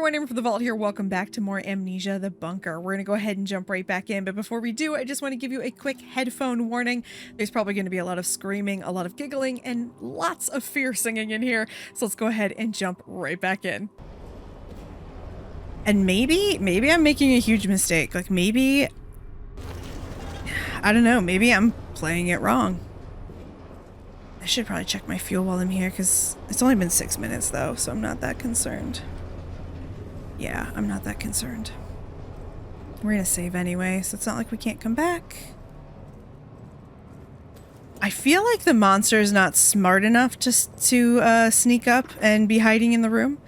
everyone, AmberFrmThVault here. Welcome back to more Amnesia, the bunker. We're going to go ahead and jump right back in, but before we do, I just want to give you a quick headphone warning. There's probably going to be a lot of screaming, a lot of giggling, and lots of fear singing in here, so let's go ahead and jump right back in. And maybe I'm making a huge mistake. Like maybe, I don't know, maybe I'm playing it wrong. I should probably check my fuel while I'm here, because it's only been 6 minutes though, so I'm not that concerned. Yeah, I'm not that concerned. We're gonna save anyway, so it's not like we can't come back. I feel like the monster is not smart enough just to sneak up and be hiding in the room,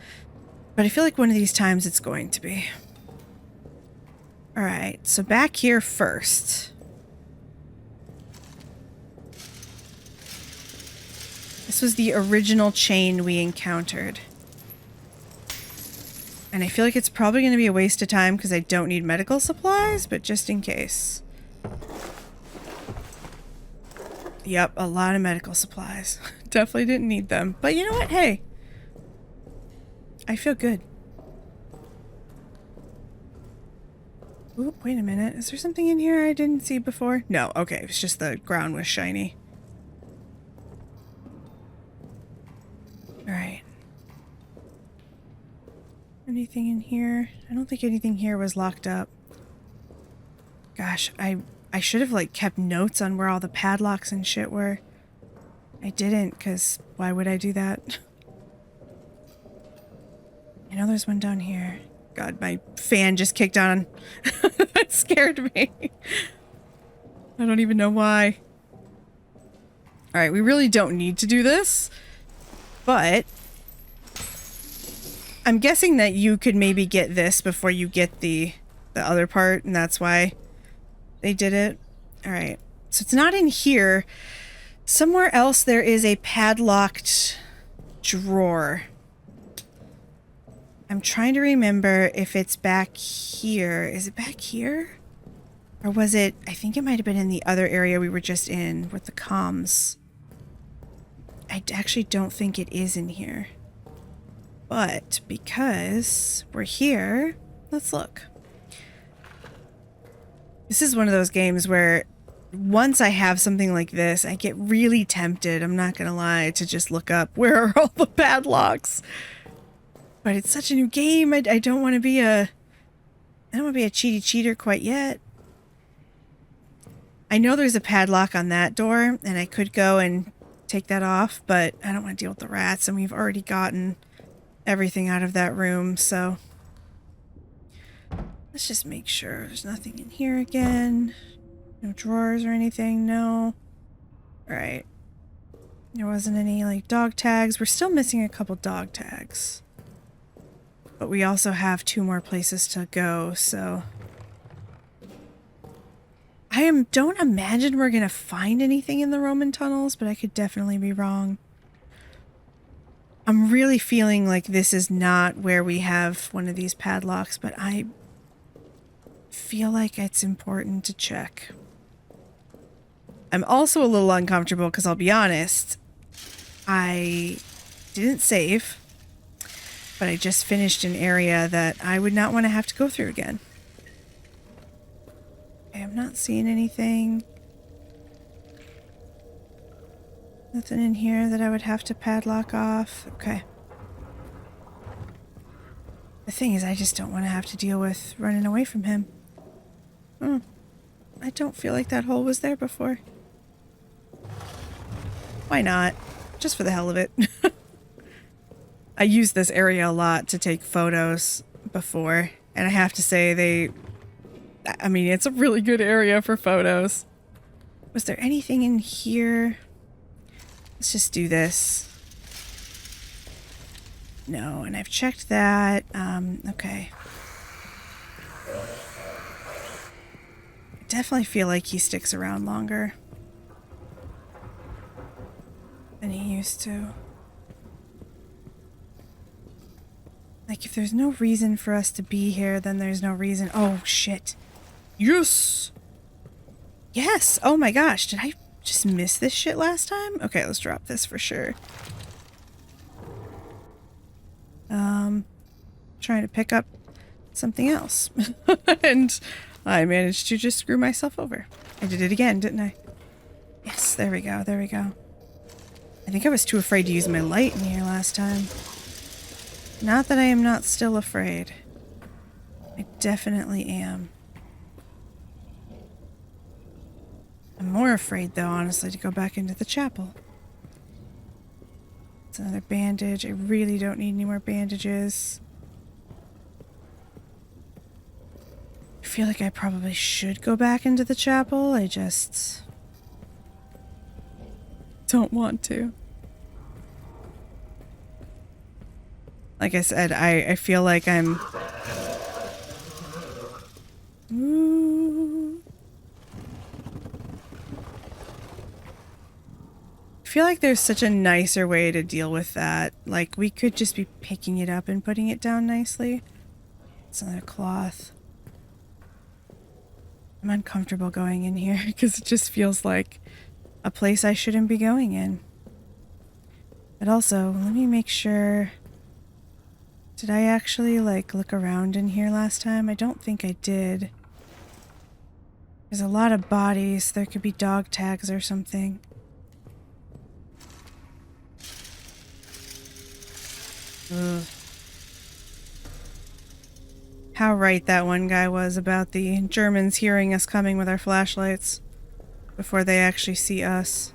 but I feel like one of these times it's going to be. Alright, so back here first. This was the original chain we encountered. And I feel like it's probably going to be a waste of time because I don't need medical supplies, but just in case. Yep, a lot of medical supplies. Definitely didn't need them. But you know what? Hey. I feel good. Ooh, wait a minute. Is there something in here I didn't see before? No, okay. It's just the ground was shiny. Alright. Anything in here? I don't think anything here was locked up. Gosh, I should have like kept notes on where all the padlocks and shit were. I didn't, because why would I do that? I know there's one down here. God, my fan just kicked on. That scared me. I don't even know why. Alright, we really don't need to do this. But I'm guessing that you could maybe get this before you get the other part, and that's why they did it. All right, so it's not in here. Somewhere else there is a padlocked drawer. I'm trying to remember if it's back here. Is it back here? Or was it, I think it might have been in the other area we were just in with the comms. I actually don't think it is in here. But because we're here, let's look. This is one of those games where once I have something like this, I get really tempted, I'm not gonna lie, to just look up where are all the padlocks. But it's such a new game, I don't want to be a cheaty cheater quite yet. I know there's a padlock on that door, and I could go and take that off, but I don't want to deal with the rats, and we've already gotten everything out of that room, so let's just make sure there's nothing in here again. No drawers or anything, no. Alright. There wasn't any, like, dog tags. We're still missing a couple dog tags. But we also have 2 more places to go, so don't imagine we're gonna find anything in the Roman tunnels, but I could definitely be wrong. I'm really feeling like this is not where we have one of these padlocks, but I feel like it's important to check. I'm also a little uncomfortable because I'll be honest, I didn't save, but I just finished an area that I would not want to have to go through again. Okay, I'm not seeing anything. Nothing in here that I would have to padlock off. Okay. The thing is, I just don't want to have to deal with running away from him. I don't feel like that hole was there before. Why not? Just for the hell of it. I used this area a lot to take photos before, and I have to say I mean, it's a really good area for photos. Was there anything in here? Let's just do this. No, and I've checked that. Okay. I definitely feel like he sticks around longer than he used to. Like, if there's no reason for us to be here, then there's no reason. Oh, shit. Yes! Yes! Oh my gosh, did I just miss this shit last time? Okay, let's drop this for sure. trying to pick up something else. And I managed to just screw myself over. I did it again, didn't I? Yes, there we go, there we go. I think I was too afraid to use my light in here last time. Not that I am not still afraid. I definitely am. I'm more afraid, though, honestly, to go back into the chapel. It's another bandage. I really don't need any more bandages. I feel like I probably should go back into the chapel. I just don't want to. Like I said, I feel like I'm... Ooh. I feel like there's such a nicer way to deal with that. Like, we could just be picking it up and putting it down nicely. It's another cloth. I'm uncomfortable going in here because it just feels like a place I shouldn't be going in. But also, let me make sure... Did I actually, like, look around in here last time? I don't think I did. There's a lot of bodies. There could be dog tags or something. Ugh. How right that one guy was about the Germans hearing us coming with our flashlights before they actually see us.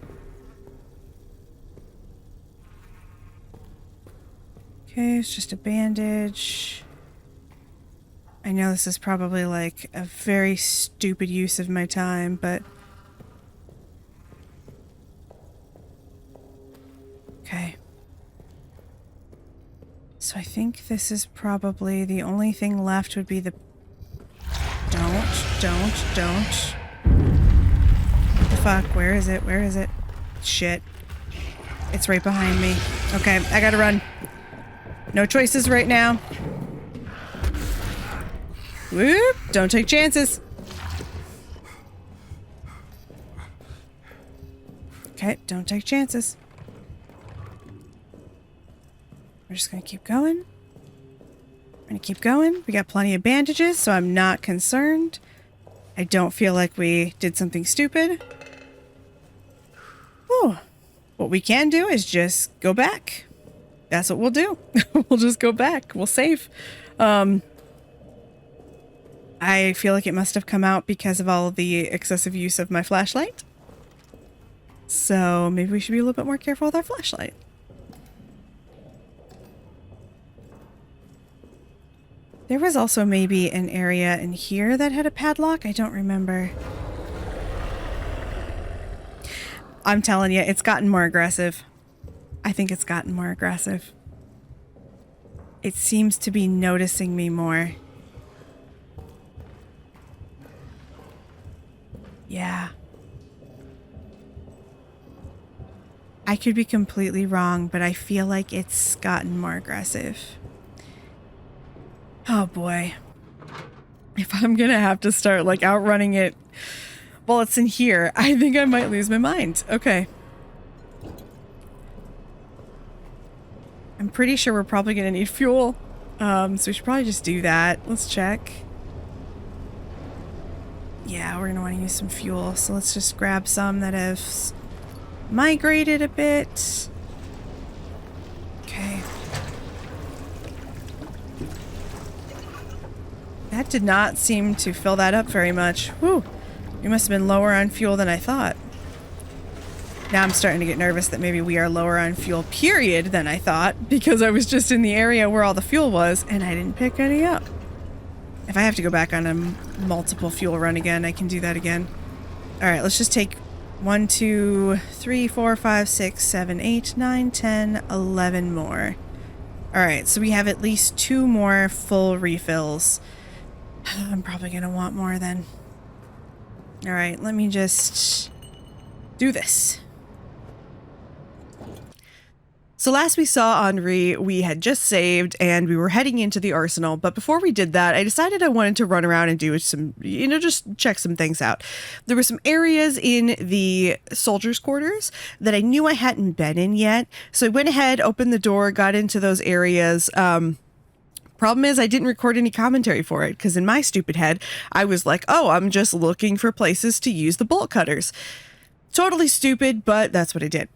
Okay, it's just a bandage. I know this is probably like a very stupid use of my time, but... Okay. So I think this is probably the only thing left would be the... Don't. What the fuck? Where is it? Where is it? Shit. It's right behind me. Okay, I gotta run. No choices right now. Whoop! Don't take chances. Okay, don't take chances. We're just gonna keep going. We're gonna keep going. We got plenty of bandages, so I'm not concerned. I don't feel like we did something stupid. Whew. What we can do is just go back. That's what we'll do. We'll just go back. We'll save. I feel like it must have come out because of all the excessive use of my flashlight. So maybe we should be a little bit more careful with our flashlight. There was also maybe an area in here that had a padlock. I don't remember. I'm telling you, it's gotten more aggressive. I think it's gotten more aggressive. It seems to be noticing me more. Yeah. I could be completely wrong, but I feel like it's gotten more aggressive. Oh boy. If I'm gonna have to start like outrunning it while it's in here, I think I might lose my mind. Okay. I'm pretty sure we're probably gonna need fuel. So we should probably just do that. Let's check. Yeah, we're gonna want to use some fuel. So let's just grab some that have migrated a bit. Okay. That did not seem to fill that up very much. Whew. We must have been lower on fuel than I thought. Now I'm starting to get nervous that maybe we are lower on fuel, period, than I thought, because I was just in the area where all the fuel was, and I didn't pick any up. If I have to go back on a multiple fuel run again, I can do that again. Alright, let's just take 1, 2, 3, 4, 5, 6, 7, 8, 9, 10, 11 more. Alright, so we have at least 2 more full refills. I'm probably going to want more then. Alright, let me just do this. So last we saw Henri, we had just saved and we were heading into the arsenal. But before we did that, I decided I wanted to run around and do some, just check some things out. There were some areas in the soldiers' quarters that I knew I hadn't been in yet. So I went ahead, opened the door, got into those areas, Problem is, I didn't record any commentary for it because in my stupid head, I was like, oh, I'm just looking for places to use the bolt cutters. Totally stupid, but that's what I did.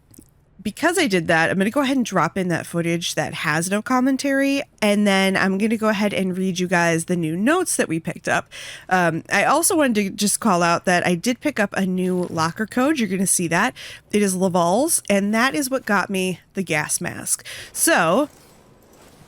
Because I did that, I'm going to go ahead and drop in that footage that has no commentary, and then I'm going to go ahead and read you guys the new notes that we picked up. I also wanted to just call out that I did pick up a new locker code. You're going to see that. It is Laval's, and that is what got me the gas mask. So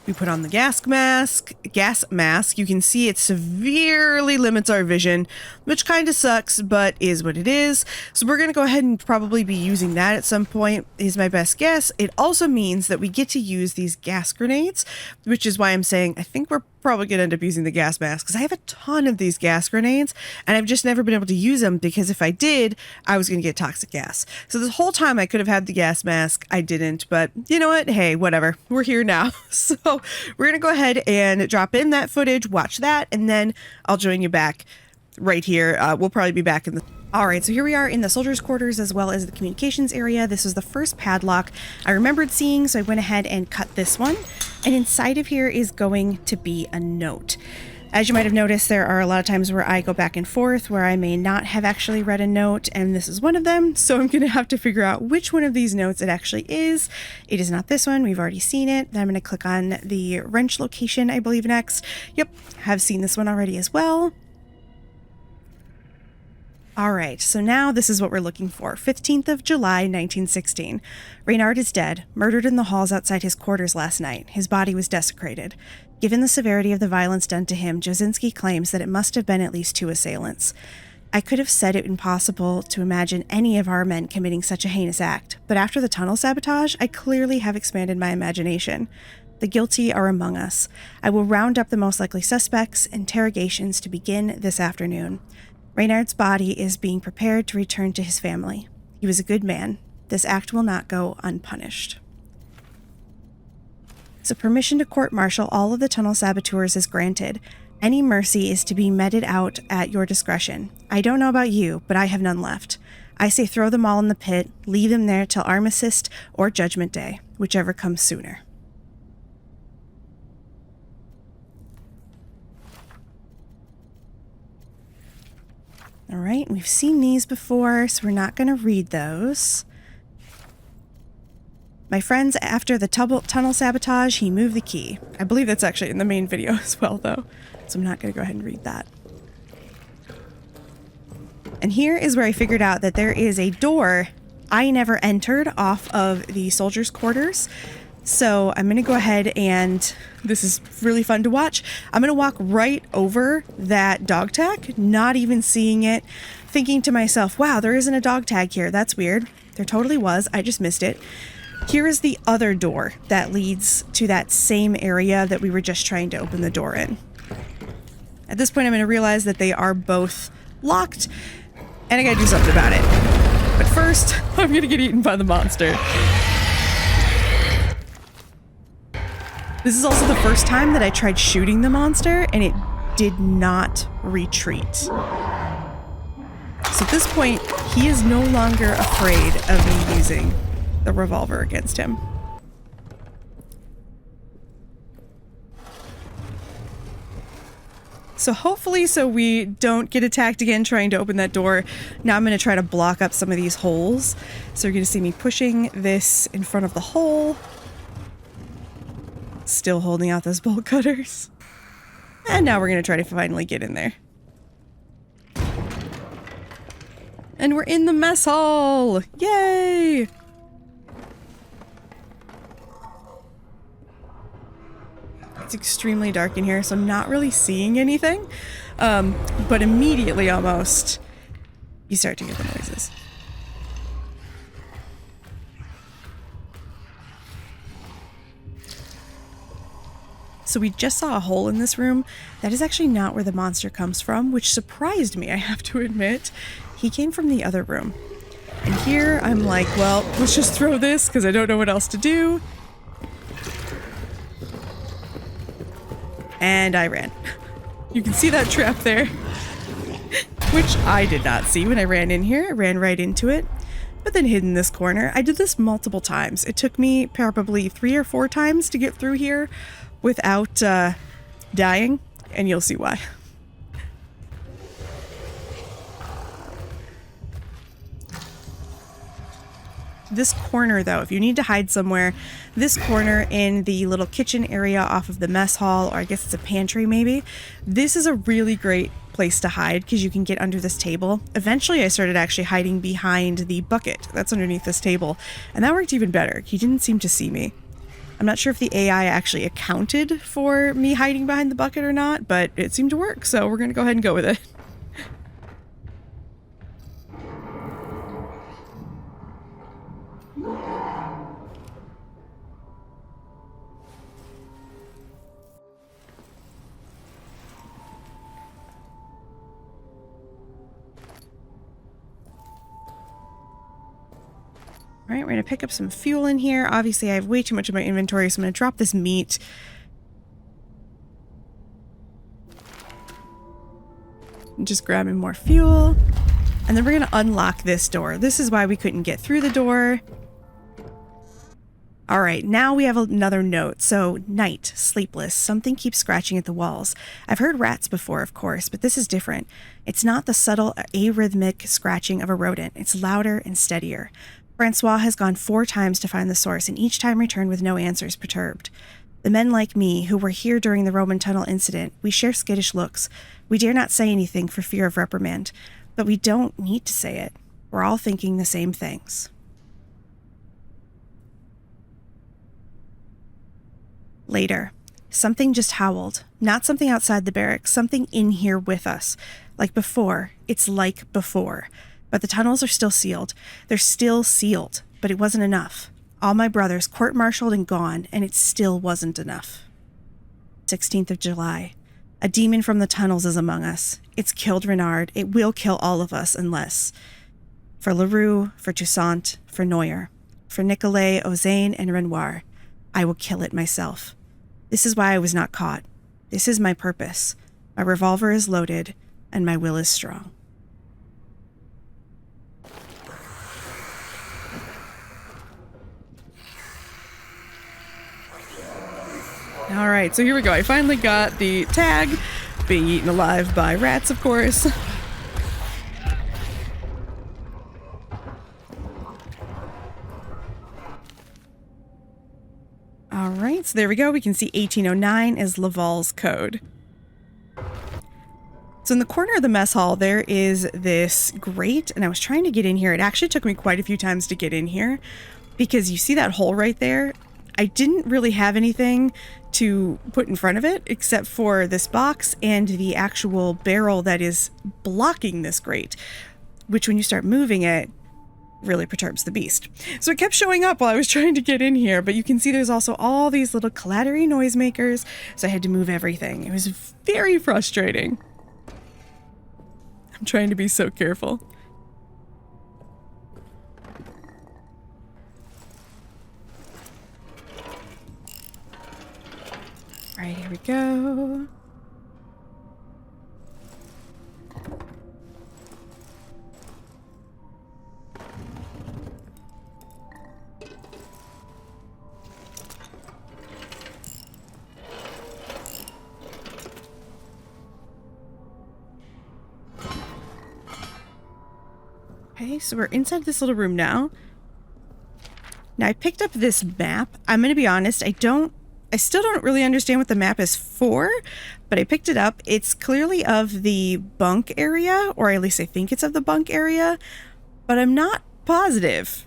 we put on the gas mask. You can see it severely limits our vision, which kind of sucks, but is what it is. So we're going to go ahead and probably be using that at some point, is my best guess. It also means that we get to use these gas grenades, which is why I'm saying I think we're probably going to end up using the gas mask, because I have a ton of these gas grenades and I've just never been able to use them, because if I did, I was going to get toxic gas. So this whole time I could have had the gas mask. I didn't, but you know what? Hey, whatever. We're here now. So we're going to go ahead and drop in that footage, watch that, and then I'll join you back right here. We'll probably be back in the... All right, so here we are in the soldiers' quarters as well as the communications area. This was the first padlock I remembered seeing, so I went ahead and cut this one. And inside of here is going to be a note. As you might have noticed, there are a lot of times where I go back and forth where I may not have actually read a note, and this is one of them. So I'm going to have to figure out which one of these notes it actually is. It is not this one. We've already seen it. Then I'm going to click on the wrench location, I believe, next. Yep, have seen this one already as well. All right, so now this is what we're looking for. 15th of July, 1916. Reynard is dead, murdered in the halls outside his quarters last night. His body was desecrated. Given the severity of the violence done to him, Jasinski claims that it must have been at least 2 assailants. I could have said it impossible to imagine any of our men committing such a heinous act, but after the tunnel sabotage, I clearly have expanded my imagination. The guilty are among us. I will round up the most likely suspects. Interrogations to begin this afternoon. Reynard's body is being prepared to return to his family. He was a good man. This act will not go unpunished. So permission to court-martial all of the tunnel saboteurs is granted. Any mercy is to be meted out at your discretion. I don't know about you, but I have none left. I say throw them all in the pit, leave them there till Armistice or Judgment Day, whichever comes sooner. All right, we've seen these before, so we're not going to read those. My friends, after the tunnel sabotage, he moved the key. I believe that's actually in the main video as well, though, so I'm not going to go ahead and read that. And here is where I figured out that there is a door I never entered off of the soldiers' quarters. So I'm going to go ahead and, this is really fun to watch, I'm going to walk right over that dog tag, not even seeing it, thinking to myself, wow, there isn't a dog tag here. That's weird. There totally was. I just missed it. Here is the other door that leads to that same area that we were just trying to open the door in. At this point, I'm going to realize that they are both locked, and I got to do something about it. But first, I'm going to get eaten by the monster. This is also the first time that I tried shooting the monster, and it did not retreat. So at this point, he is no longer afraid of me using the revolver against him. So hopefully, so we don't get attacked again trying to open that door. Now I'm going to try to block up some of these holes. So you're going to see me pushing this in front of the hole. Still holding out those bolt cutters. And now we're going to try to finally get in there. And we're in the mess hall! Yay! It's extremely dark in here, so I'm not really seeing anything. But immediately, almost, you start to hear the noises. So we just saw a hole in this room. That is actually not where the monster comes from, which surprised me, I have to admit. He came from the other room. And here I'm like, well, let's just throw this because I don't know what else to do. And I ran. You can see that trap there, which I did not see when I ran in here. I ran right into it, but then hid in this corner. I did this multiple times. It took me probably 3 or 4 times to get through here without dying, and you'll see why. This corner, though, if you need to hide somewhere, this corner in the little kitchen area off of the mess hall, or I guess it's a pantry maybe, this is a really great place to hide because you can get under this table. Eventually, I started actually hiding behind the bucket that's underneath this table, and that worked even better. He didn't seem to see me. I'm not sure if the AI actually accounted for me hiding behind the bucket or not, but it seemed to work, so we're going to go ahead and go with it. All right, we're going to pick up some fuel in here. Obviously, I have way too much of my inventory, so I'm going to drop this meat. I'm just grabbing more fuel. And then we're going to unlock this door. This is why we couldn't get through the door. All right, now we have another note. So, night, sleepless, something keeps scratching at the walls. I've heard rats before, of course, but this is different. It's not the subtle, arrhythmic scratching of a rodent. It's louder and steadier. Francois has gone 4 times to find the source, and each time returned with no answers, perturbed. The men like me, who were here during the Roman tunnel incident, we share skittish looks. We dare not say anything for fear of reprimand, but we don't need to say it. We're all thinking the same things. Later, something just howled. Not something outside the barracks, something in here with us. Like before. It's like before. But the tunnels are still sealed. They're still sealed, but it wasn't enough. All my brothers court-martialed and gone, and it still wasn't enough. 16th of July. A demon from the tunnels is among us. It's killed Renard. It will kill all of us unless... For Leroux, for Toussaint, for Neuer, for Nicolet, Ozane, and Renoir, I will kill it myself. This is why I was not caught. This is my purpose. My revolver is loaded, and my will is strong. All right, so here we go. I finally got the tag, being eaten alive by rats, of course. All right, so there we go. We can see 1809 is Laval's code. So in the corner of the mess hall, there is this grate, and I was trying to get in here. It actually took me quite a few times to get in here because you see that hole right there? I didn't really have anything to put in front of it except for this box and the actual barrel that is blocking this grate, which when you start moving it really perturbs the beast. So it kept showing up while I was trying to get in here, but you can see there's also all these little clattery noisemakers, so I had to move everything. It was very frustrating. I'm trying to be so careful. All right, here we go. Okay, so we're inside this little room now. Now I picked up this map. I'm going to be honest, I still don't really understand what the map is for, but I picked it up. It's clearly of the bunk area, or at least I think it's of the bunk area, but I'm not positive.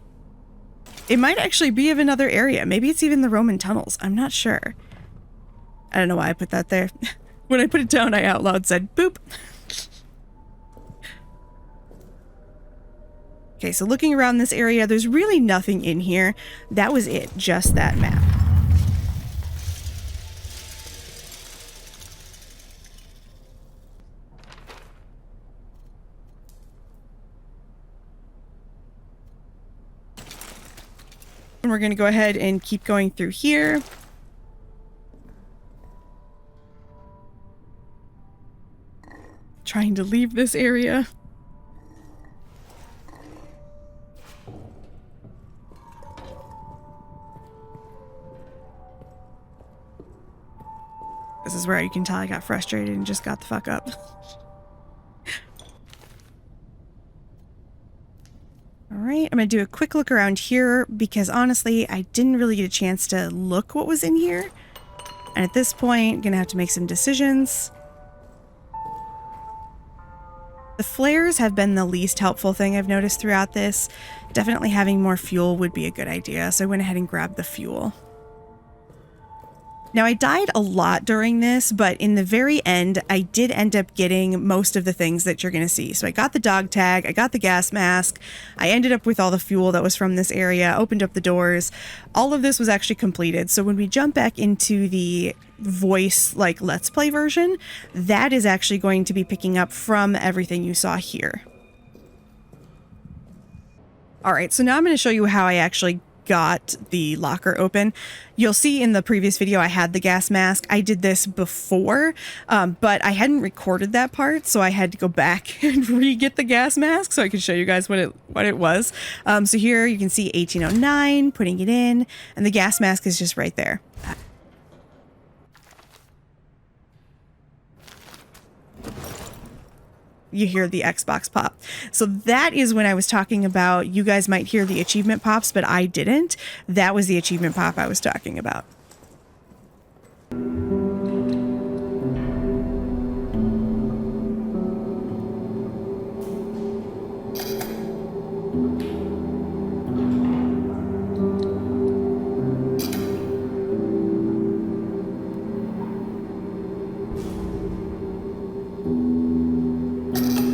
It might actually be of another area. Maybe it's even the Roman tunnels. I'm not sure. I don't know why I put that there. When I put it down, I out loud said, boop. Okay, so looking around this area, there's really nothing in here. That was it, just that map. And we're going to go ahead and keep going through here. Trying to leave this area. This is where you can tell I got frustrated and just got the fuck up. All right, I'm going to do a quick look around here because honestly, I didn't really get a chance to look what was in here. And at this point, I'm going to have to make some decisions. The flares have been the least helpful thing I've noticed throughout this. Definitely having more fuel would be a good idea, so I went ahead and grabbed the fuel. Now, I died a lot during this, but in the very end, I did end up getting most of the things that you're going to see. So I got the dog tag, I got the gas mask, I ended up with all the fuel that was from this area, opened up the doors. All of this was actually completed. So when we jump back into the voice, like, let's play version, that is actually going to be picking up from everything you saw here. All right, so now I'm going to show you how I actually got the locker open. You'll see in the previous video I had the gas mask. I did this before, but I hadn't recorded that part, so I had to go back and re-get the gas mask so I could show you guys what it was. So here you can see 1809, putting it in, and the gas mask is just right there. You hear the Xbox pop. So that is when I was talking about, you guys might hear the achievement pops, but I didn't. That was the achievement pop I was talking about.